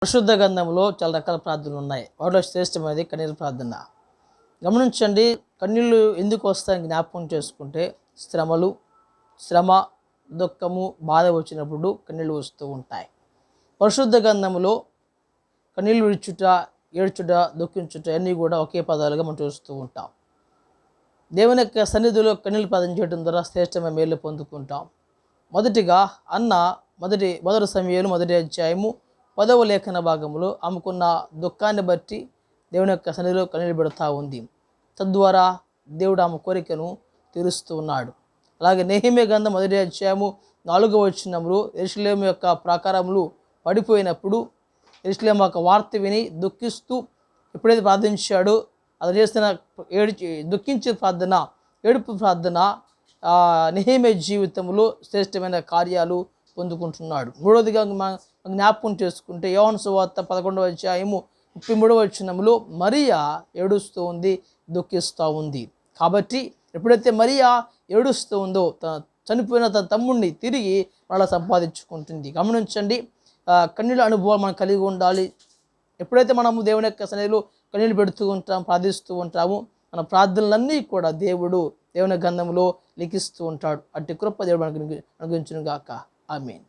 పరిశుద్ధ గ్రంథంలో చాలా రకాల ప్రార్థనలు ఉన్నాయి. వాటిలో శ్రేష్టమైనది కన్నీరు ప్రార్థన. గమనించండి, కన్నీళ్ళు ఎందుకు వస్తాయని జ్ఞాపకం చేసుకుంటే శ్రమ, దుఃఖము, బాధ వచ్చినప్పుడు కన్నీళ్ళు వస్తూ ఉంటాయి. పరిశుద్ధ గ్రంథంలో కన్నీళ్ళు విడుచుట, ఏడ్చుట, దుఃఖించుట అన్నీ కూడా ఒకే పదాలుగా మనం చూస్తూ ఉంటాం. దేవుని యొక్క సన్నిధిలో కన్నీళ్ళు ప్రార్థన చేయడం ద్వారా శ్రేష్టమైన మేలు పొందుకుంటాం. మొదటిగా అన్న మొదటి సమూయేలు 1 అధ్యాయము 10వ లేఖన భాగంలో ఆమెకున్న దుఃఖాన్ని బట్టి దేవుని యొక్క సన్నిధిలో కన్నీళ్ళు పెడుతూ ఉంది. తద్వారా దేవుడు ఆమె కోరికను తీరుస్తూ ఉన్నాడు. అలాగే నెహెమ్యా గ్రంథం 1 అధ్యాయము 4వ యెరూషలేము యొక్క ప్రాకారములు పడిపోయినప్పుడు యెరూషలేము యొక్క వార్త విని దుఃఖిస్తూ ఎప్పుడైతే ప్రార్థించాడో అది చేసిన దుఃఖించే ప్రార్థన, ఏడుపు ప్రార్థన నెహెమ్యా జీవితంలో శ్రేష్టమైన కార్యాలు పొందుకుంటున్నాడు. మూడవదిగా జ్ఞాపకం చేసుకుంటే యోహాను సువార్త 11వ అధ్యాయము 33వ మరియా ఏడుస్తూ ఉంది, దుఃఖిస్తూ ఉంది. కాబట్టి ఎప్పుడైతే మరియా ఏడుస్తూ ఉందో చనిపోయిన తన తమ్ముడిని తిరిగి మళ్ళీ సంపాదించుకుంటుంది. గమనించండి, కన్నీళ్ళ అనుభవాలు మనం కలిగి ఉండాలి. ఎప్పుడైతే మనము దేవుని యొక్క సన్నిధిలో కన్నీళ్ళు పెడుతూ ఉంటాం, ప్రార్థిస్తూ ఉంటాము, మన ప్రార్థనలన్నీ కూడా దేవుని గ్రంథంలో లిఖిస్తూ ఉంటాడు. అట్టి కృప దేవుడు మనకు అనుగ్రహించును గాక. ఆమేన్.